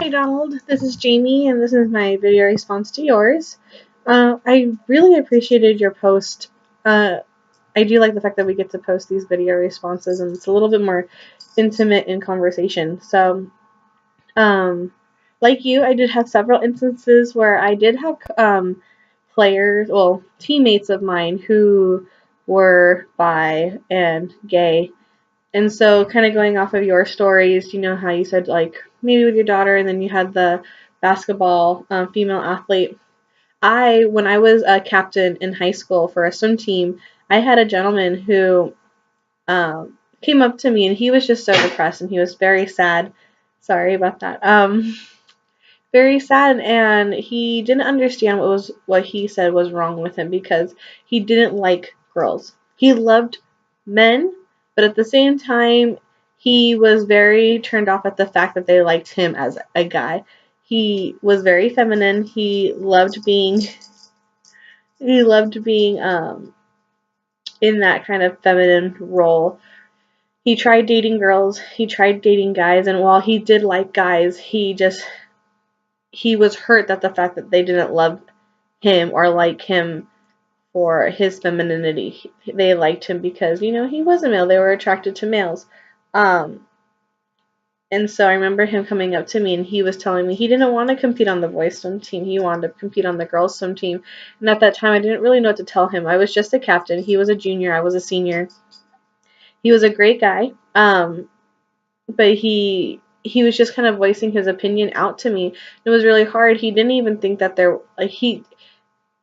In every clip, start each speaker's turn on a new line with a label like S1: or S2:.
S1: Hey Donald, this is Jamie, and this is my video response to yours. I really appreciated your post. I do like the fact that we get to post these video responses, and it's a little bit more intimate in conversation. So, um, like you, I did have several instances where I did have teammates of mine who were bi and gay, and so, kind of going off of your stories, you know how you said, like, maybe with your daughter, and then you had the basketball female athlete. When I was a captain in high school for a swim team, I had a gentleman who came up to me, and he was just so depressed, and he was very sad. Sorry about that. Very sad, and he didn't understand what he said was wrong with him because he didn't like girls. He loved men, but at the same time, he was very turned off at the fact that they liked him as a guy. He was very feminine. He loved being in that kind of feminine role. He tried dating girls, he tried dating guys, and while he did like guys, he was hurt that the fact that they didn't love him or like him for his femininity. They liked him because, he was a male. They were attracted to males. Um, and so I remember him coming up to me and he was telling me he didn't want to compete on the boys swim team. He wanted to compete on the girls swim team. And at that time, I didn't really know what to tell him. I was just a captain. He was a junior. I was a senior. He was a great guy. But he was just kind of voicing his opinion out to me. It was really hard. He didn't even think that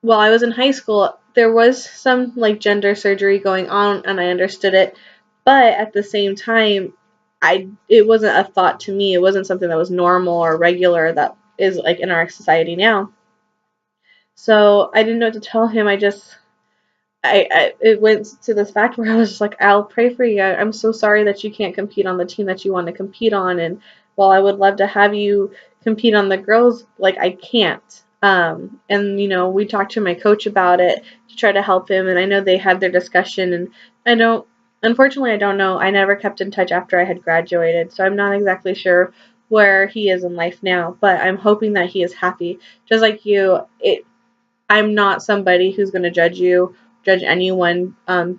S1: while I was in high school, there was some like gender surgery going on and I understood it, but at the same time, it wasn't a thought to me. It wasn't something that was normal or regular that is like in our society now. So I didn't know what to tell him. I it went to this fact where I was just like, I'll pray for you. I'm so sorry that you can't compete on the team that you want to compete on, and while I would love to have you compete on the girls, like I can't. And we talked to my coach about it to try to help him, and I know they had their discussion, and I don't, unfortunately, I don't know. I never kept in touch after I had graduated, so I'm not exactly sure where he is in life now, but I'm hoping that he is happy. Just like you, I'm not somebody who's going to judge anyone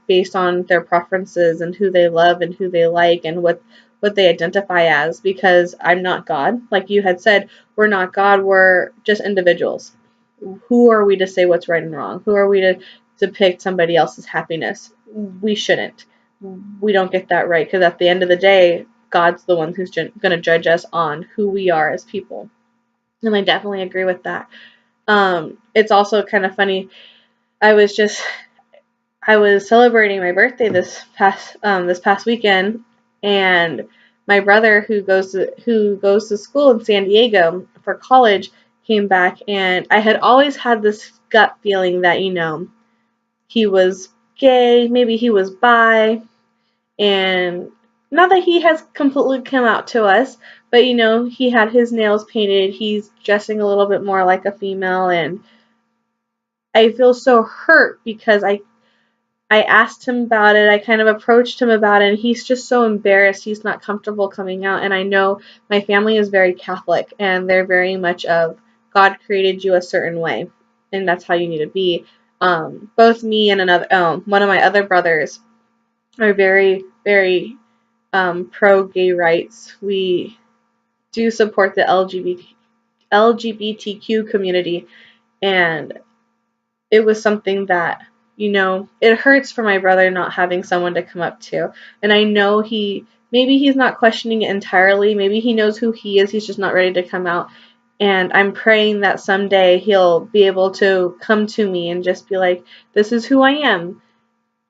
S1: based on their preferences and who they love and who they like and what they identify as, because I'm not God. Like you had said, we're not God, we're just individuals. Who are we to say what's right and wrong? Who are we to depict somebody else's happiness? We shouldn't. We don't get that right, because at the end of the day, God's the one who's going to judge us on who we are as people. And I definitely agree with that. It's also kind of funny. I was just I was celebrating my birthday this past weekend, and my brother who goes to school in San Diego for college came back, and I had always had this gut feeling that he was gay, maybe he was bi, and not that he has completely come out to us, but he had his nails painted, he's dressing a little bit more like a female, and I feel so hurt because I asked him about it. I kind of approached him about it, and he's just so embarrassed. He's not comfortable coming out. And I know my family is very Catholic, and they're very much of God created you a certain way, and that's how you need to be. Both me and one of my other brothers are very, very pro gay rights. We do support the LGBTQ community, and it was something that it hurts for my brother not having someone to come up to. And I know maybe he's not questioning it entirely. Maybe he knows who he is. He's just not ready to come out. And I'm praying that someday he'll be able to come to me and just be like, this is who I am.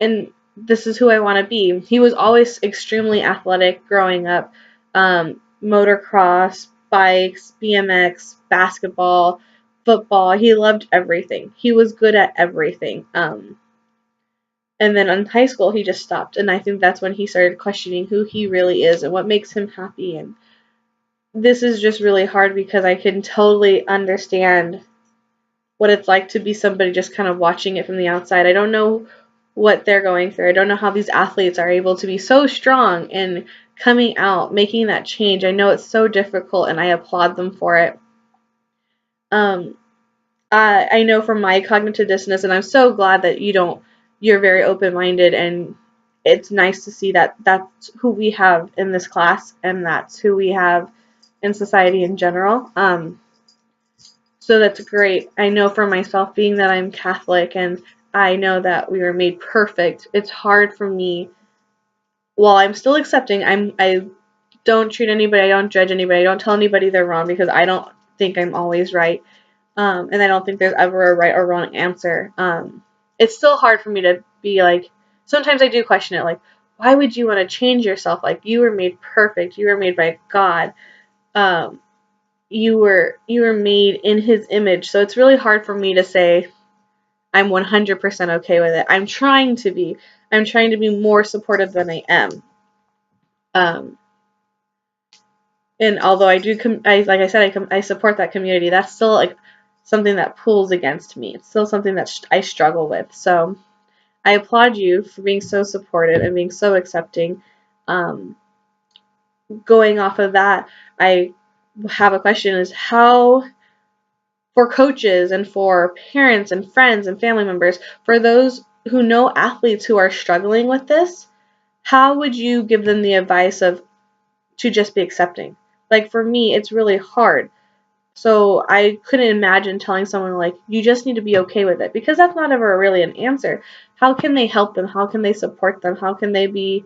S1: And this is who I want to be. He was always extremely athletic growing up. Motocross, bikes, BMX, basketball, football. He loved everything. He was good at everything. And then in high school, he just stopped. And I think that's when he started questioning who he really is and what makes him happy. And this is just really hard because I can totally understand what it's like to be somebody just kind of watching it from the outside. I don't know what they're going through. I don't know how these athletes are able to be so strong and coming out, making that change. I know it's so difficult, and I applaud them for it. I know from my cognitive dissonance, and I'm so glad that you're very open-minded, and it's nice to see that that's who we have in this class, and that's who we have in society in general. So that's great. I know for myself, being that I'm Catholic, and I know that we were made perfect, it's hard for me. While I'm still accepting, I don't treat anybody, I don't judge anybody, I don't tell anybody they're wrong, because I don't think I'm always right. And I don't think there's ever a right or wrong answer. It's still hard for me to be like, sometimes I do question it, like, why would you want to change yourself? Like, you were made perfect, you were made by God, you were made in His image. So it's really hard for me to say I'm 100% okay with it. I'm trying to be more supportive than I am. And although I do, like I said, I support that community, that's still like something that pulls against me. It's still something that I struggle with. So I applaud you for being so supportive and being so accepting. Going off of that, I have a question: is how, for coaches and for parents and friends and family members, for those who know athletes who are struggling with this, how would you give them the advice of to just be accepting? Like, for me, it's really hard. So I couldn't imagine telling someone, like, you just need to be okay with it, because that's not ever really an answer. How can they help them? How can they support them? How can they be,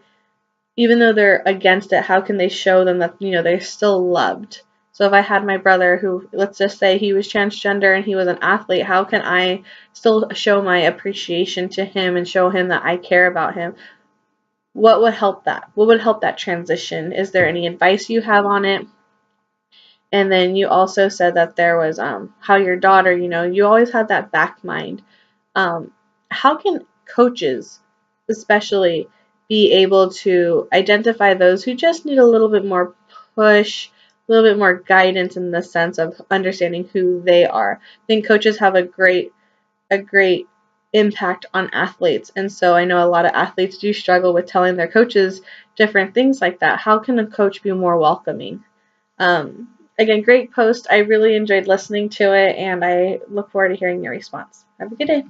S1: even though they're against it, how can they show them that, they're still loved? So if I had my brother who, let's just say he was transgender and he was an athlete, how can I still show my appreciation to him and show him that I care about him? What would help that? What would help that transition? Is there any advice you have on it? And then you also said that there was how your daughter, you always had that back mind. How can coaches, especially, be able to identify those who just need a little bit more push, a little bit more guidance in the sense of understanding who they are? I think coaches have a great impact on athletes, and so I know a lot of athletes do struggle with telling their coaches different things like that. How can a coach be more welcoming? Again, great post. I really enjoyed listening to it, and I look forward to hearing your response. Have a good day.